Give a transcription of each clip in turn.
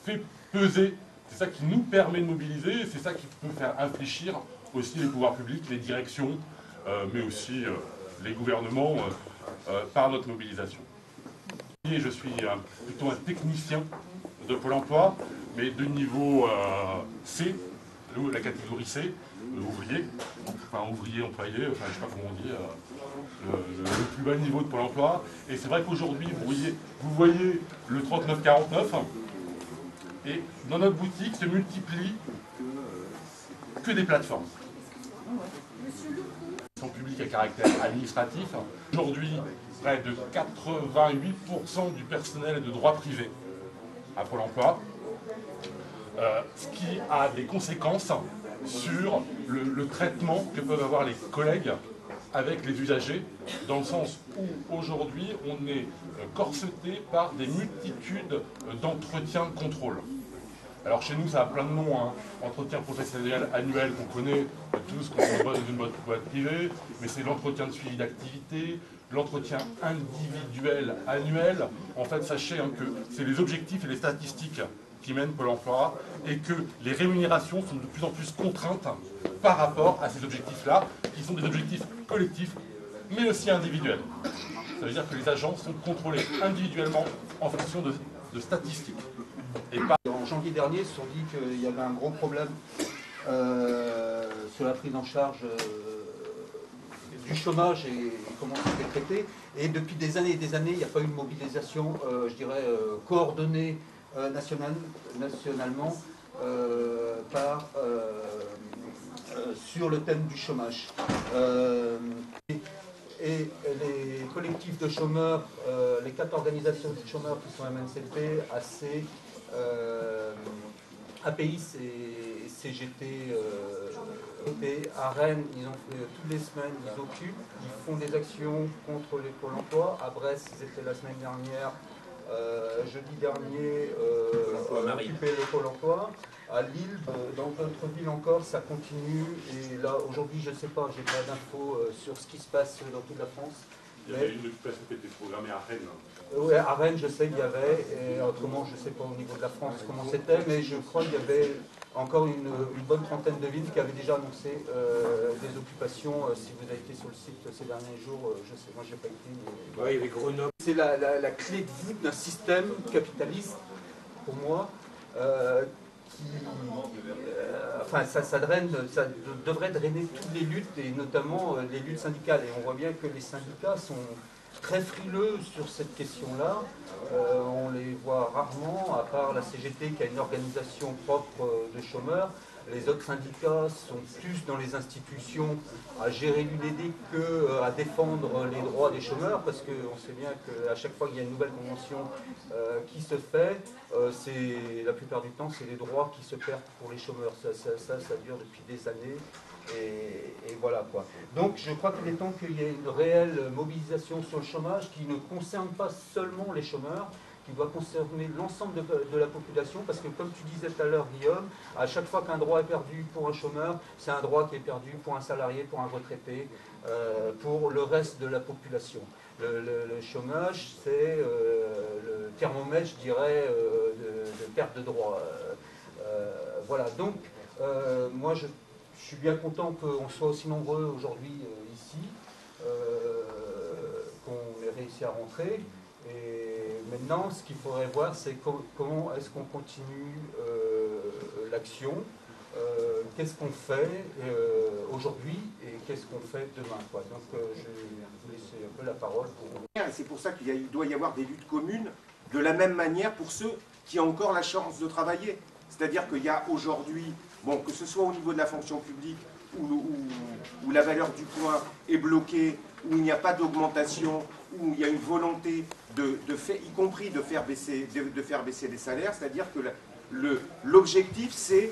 fait peser, c'est ça qui nous permet de mobiliser, c'est ça qui peut faire infléchir aussi les pouvoirs publics, les directions, mais aussi les gouvernements par notre mobilisation. Et je suis plutôt un technicien de Pôle emploi, mais de niveau C, la catégorie C, ouvrier, enfin ouvrier, employé, enfin je sais pas comment on dit, le plus bas niveau de Pôle emploi. Et c'est vrai qu'aujourd'hui, vous voyez le 39-49, et dans notre boutique se multiplient que des plateformes. Sont publiques à caractère administratif. Aujourd'hui, près de 88% du personnel est de droit privé à Pôle emploi, ce qui a des conséquences sur le traitement que peuvent avoir les collègues avec les usagers, dans le sens où aujourd'hui on est corseté par des multitudes d'entretiens de contrôle. Alors chez nous ça a plein de noms, hein. Entretien professionnel annuel qu'on connaît tous quand on bosse dans une boîte privée, mais c'est l'entretien de suivi d'activité, l'entretien individuel annuel. En fait, sachez hein, que c'est les objectifs et les statistiques qui mènent Pôle emploi et que les rémunérations sont de plus en plus contraintes par rapport à ces objectifs-là, qui sont des objectifs collectifs, mais aussi individuels. Ça veut dire que les agents sont contrôlés individuellement en fonction de statistiques. Et pas... En janvier dernier, ils se sont dit qu'il y avait un gros problème sur la prise en charge du chômage et comment c'était traité. Et depuis des années et des années, il n'y a pas eu une mobilisation, je dirais, coordonnée nationalement sur le thème du chômage. Et les collectifs de chômeurs, les 4 organisations de chômeurs qui sont MNCP, AC, APIS et CGT, à Rennes, ils ont fait toutes les semaines, ils occupent, ils font des actions contre les Pôle emploi. À Brest, ils étaient la semaine dernière, jeudi dernier, occuper le Pôle emploi. À Lille, dans d'autres villes encore, ça continue. Et là, aujourd'hui, je ne sais pas, j'ai pas d'infos sur ce qui se passe dans toute la France. Il y avait une occupation qui était programmée à Rennes. Oui, à Rennes, je sais qu'il y avait, et autrement, je ne sais pas au niveau de la France comment c'était, mais je crois qu'il y avait encore une bonne trentaine de villes qui avaient déjà annoncé des occupations. Si vous avez été sur le site ces derniers jours, je sais, moi je n'ai pas été. Mais... Oui, il y avait Grenoble. C'est la clé de voûte d'un système capitaliste, pour moi, enfin, ça devrait drainer toutes les luttes, et notamment les luttes syndicales. Et on voit bien que les syndicats sont très frileux sur cette question-là. On les voit rarement, à part la CGT qui a une organisation propre de chômeurs. Les autres syndicats sont plus dans les institutions à gérer l'UDD qu'à défendre les droits des chômeurs, parce qu'on sait bien qu'à chaque fois qu'il y a une nouvelle convention qui se fait, la plupart du temps, c'est les droits qui se perdent pour les chômeurs. Ça dure depuis des années. Et voilà quoi. Donc je crois qu'il est temps qu'il y ait une réelle mobilisation sur le chômage qui ne concerne pas seulement les chômeurs, qui doit concerner l'ensemble de la population, parce que comme tu disais tout à l'heure Guillaume, à chaque fois qu'un droit est perdu pour un chômeur, c'est un droit qui est perdu pour un salarié, pour un retraité, pour le reste de la population. Le chômage, c'est le thermomètre, je dirais, de perte de droits. Voilà, donc moi je suis bien content qu'on soit aussi nombreux aujourd'hui ici, qu'on ait réussi à rentrer. Et maintenant, ce qu'il faudrait voir, c'est comment est-ce qu'on continue l'action, qu'est-ce qu'on fait aujourd'hui et qu'est-ce qu'on fait demain, quoi. Donc je vais vous laisser un peu la parole. C'est pour ça qu'il doit y avoir des luttes communes, de la même manière pour ceux qui ont encore la chance de travailler. C'est-à-dire qu'il y a aujourd'hui, bon, que ce soit au niveau de la fonction publique, où la valeur du point est bloquée, où il n'y a pas d'augmentation, où il y a une volonté y compris de faire baisser les salaires, c'est-à-dire que l'objectif c'est,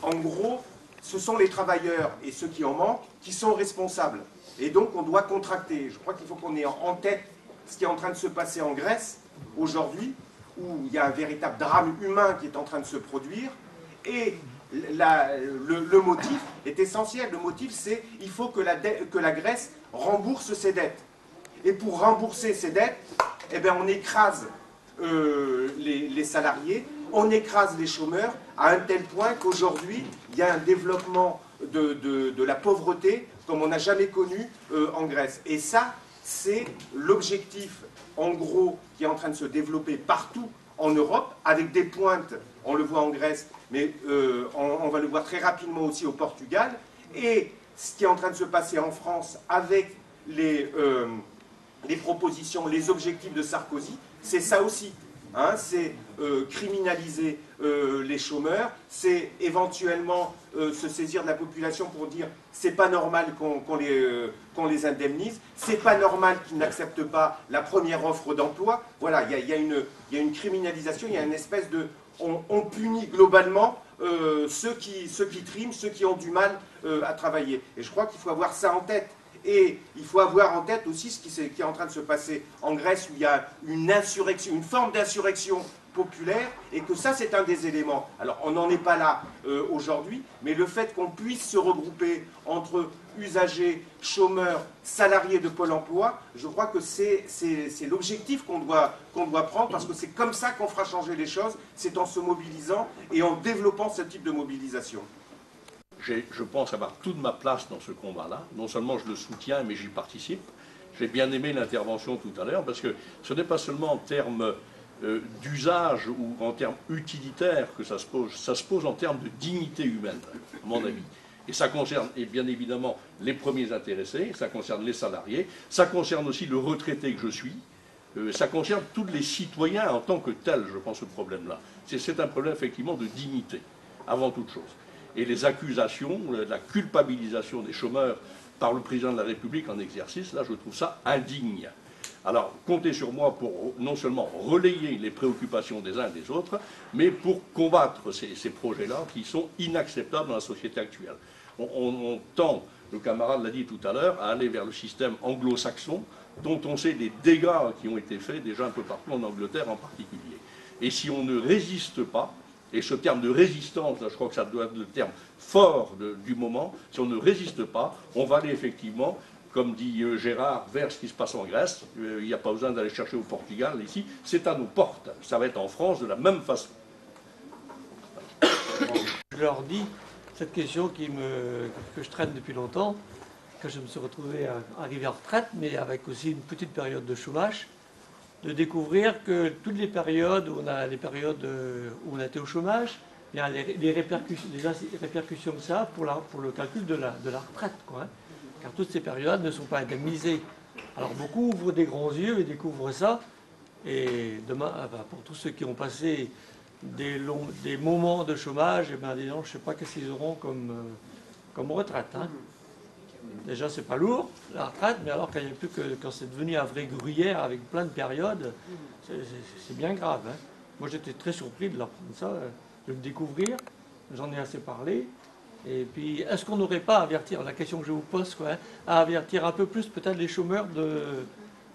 en gros, ce sont les travailleurs et ceux qui en manquent qui sont responsables. Et donc on doit contracter. Je crois qu'il faut qu'on ait en tête ce qui est en train de se passer en Grèce aujourd'hui, où il y a un véritable drame humain qui est en train de se produire, et le motif est essentiel. Le motif, c'est qu'il faut que la Grèce rembourse ses dettes. Et pour rembourser ses dettes, eh bien, on écrase les salariés on écrase les chômeurs à un tel point qu'aujourd'hui, il y a un développement de la pauvreté comme on n'a jamais connu en Grèce. Et ça, c'est l'objectif, en gros, qui est en train de se développer partout en Europe, avec des pointes, on le voit en Grèce, mais on va le voir très rapidement aussi au Portugal, et ce qui est en train de se passer en France avec les propositions, les objectifs de Sarkozy, c'est ça aussi. Hein, c'est criminaliser les chômeurs, c'est éventuellement se saisir de la population pour dire c'est pas normal qu'on les indemnise, c'est pas normal qu'ils n'acceptent pas la première offre d'emploi. Voilà, il y a une criminalisation, il y a une espèce de... On punit globalement ceux qui triment, ceux qui ont du mal à travailler. Et je crois qu'il faut avoir ça en tête. Et il faut avoir en tête aussi ce qui est en train de se passer en Grèce, où il y a une insurrection, une forme d'insurrection populaire, et que ça, c'est un des éléments. Alors, on n'en est pas là aujourd'hui, mais le fait qu'on puisse se regrouper entre usagers, chômeurs, salariés de Pôle emploi, je crois que c'est l'objectif qu'on doit prendre, parce que c'est comme ça qu'on fera changer les choses, c'est en se mobilisant et en développant ce type de mobilisation. Je pense avoir toute ma place dans ce combat-là. Non seulement je le soutiens, mais j'y participe. J'ai bien aimé l'intervention tout à l'heure, parce que ce n'est pas seulement en termes d'usage ou en termes utilitaires que ça se pose en termes de dignité humaine, à mon avis. Et ça concerne, et bien évidemment, les premiers intéressés, ça concerne les salariés, ça concerne aussi le retraité que je suis, ça concerne tous les citoyens en tant que tels, je pense, ce problème-là. C'est un problème, effectivement, de dignité, avant toute chose. Et les accusations, la culpabilisation des chômeurs par le président de la République en exercice, là, je trouve ça indigne. Alors, comptez sur moi pour non seulement relayer les préoccupations des uns et des autres, mais pour combattre ces projets-là qui sont inacceptables dans la société actuelle. On tend, le camarade l'a dit tout à l'heure, à aller vers le système anglo-saxon, dont on sait les dégâts qui ont été faits déjà un peu partout, en Angleterre en particulier. Et si on ne résiste pas, et ce terme de résistance, là, je crois que ça doit être le terme fort du moment, si on ne résiste pas, on va aller effectivement, comme dit Gérard, vers ce qui se passe en Grèce. Il n'y a pas besoin d'aller chercher au Portugal, ici, c'est à nos portes. Ça va être en France de la même façon. Je leur dis cette question que je traîne depuis longtemps, quand je me suis retrouvé arrivé en retraite, mais avec aussi une petite période de chômage, de découvrir que toutes les périodes où on a été au chômage, bien les répercussions de ça pour le calcul de la retraite, quoi, hein. Car toutes ces périodes ne sont pas indemnisées. Alors beaucoup ouvrent des grands yeux et découvrent ça, et demain, pour tous ceux qui ont passé des moments de chômage, eh bien, je ne sais pas qu'est-ce qu'ils auront comme retraite, hein. Déjà, c'est pas lourd, la retraite, mais alors quand c'est devenu un vrai gruyère avec plein de périodes, c'est bien grave, hein. Moi, j'étais très surpris de l'apprendre ça, de le découvrir. J'en ai assez parlé. Et puis, est-ce qu'on n'aurait pas à avertir, la question que je vous pose, quoi, hein, à avertir un peu plus peut-être les chômeurs de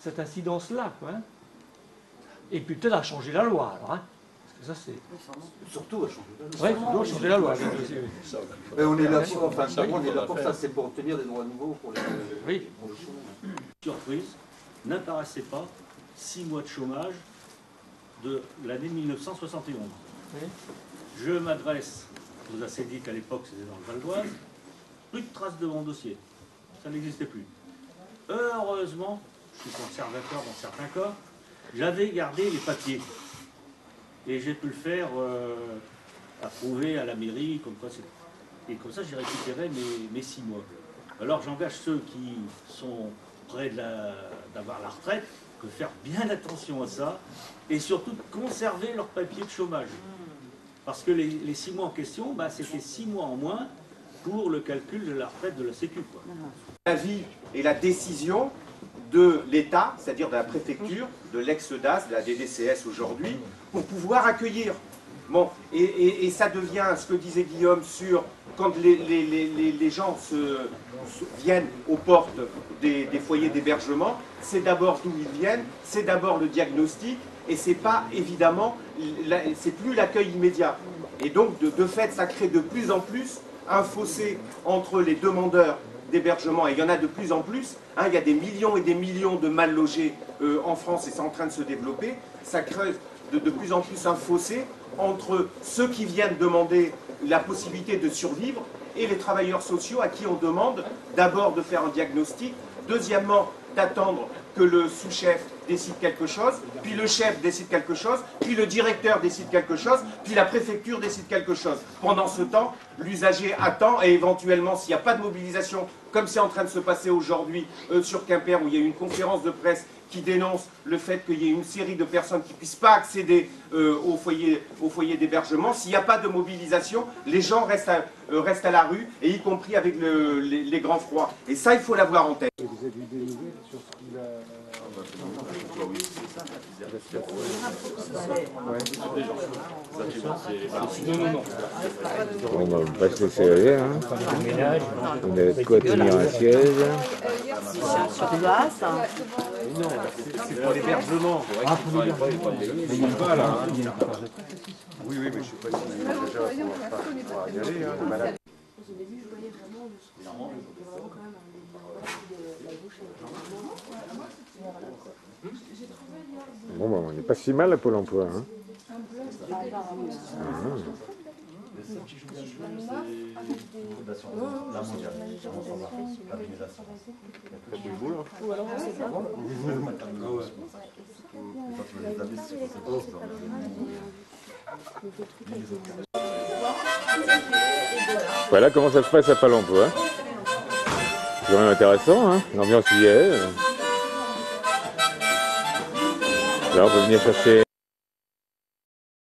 cette incidence-là, quoi, hein. Et puis peut-être à changer la loi, alors, hein. Ça, c'est... Surtout à changer la loi. Oui, surtout à changer la loi. Mais on est là pour, enfin, on est là pour ça, c'est pour obtenir des droits nouveaux pour les chômeurs. Surprise, n'apparaissait pas 6 mois de chômage de l'année 1971. Oui. Je m'adresse aux assédiques, à l'époque c'était dans le Val d'Oise, plus de traces de mon dossier, ça n'existait plus. Heureusement, je suis conservateur dans certains cas, j'avais gardé les papiers. Et j'ai pu le faire approuver à la mairie, comme quoi et comme ça j'ai récupéré mes 6 mois. Alors j'engage ceux qui sont près d'avoir la retraite, de faire bien attention à ça, et surtout de conserver leur papier de chômage. Parce que les 6 mois en question, bah, c'était 6 mois en moins pour le calcul de la retraite de la Sécu, quoi. L'avis et la décision de l'État, c'est-à-dire de la préfecture, de l'ex-DAS, de la DDCS aujourd'hui, pour pouvoir accueillir. Bon, et ça devient ce que disait Guillaume sur quand les gens viennent aux portes des foyers d'hébergement, c'est d'abord d'où ils viennent, c'est d'abord le diagnostic, et c'est pas évidemment, c'est plus l'accueil immédiat. Et donc de fait, ça crée de plus en plus un fossé entre les demandeurs d'hébergement, et il y en a de plus en plus, hein, il y a des millions et des millions de mal logés en France, et c'est en train de se développer, ça crée de plus en plus un fossé entre ceux qui viennent demander la possibilité de survivre et les travailleurs sociaux à qui on demande d'abord de faire un diagnostic, deuxièmement d'attendre que le sous-chef décide quelque chose, puis le chef décide quelque chose, puis le directeur décide quelque chose, puis la préfecture décide quelque chose. Pendant ce temps, l'usager attend et éventuellement, s'il n'y a pas de mobilisation, comme c'est en train de se passer aujourd'hui sur Quimper, où il y a eu une conférence de presse qui dénonce le fait qu'il y ait une série de personnes qui ne puissent pas accéder au foyer d'hébergement. S'il n'y a pas de mobilisation, les gens restent à la rue, et y compris avec les grands froids. Et ça, il faut l'avoir en tête. Vous avez eu des nouvelles sur ce qu'il a... On va pas se laisser aller, hein. On a de quoi tenir un siège. Sur place. Non, c'est pour l'hébergement. Pour l'hébergement. Mais il y a pas là. Oui, mais je ne sais pas si déjà on va y aller, les malades. Au début, je voyais vraiment quand même la bouche. Bon, bah, on n'est pas si mal à Pôle emploi, hein. Voilà comment ça se passe à Pôle emploi. C'est quand même intéressant, hein. L'ambiance y est. Là, on peut venir chercher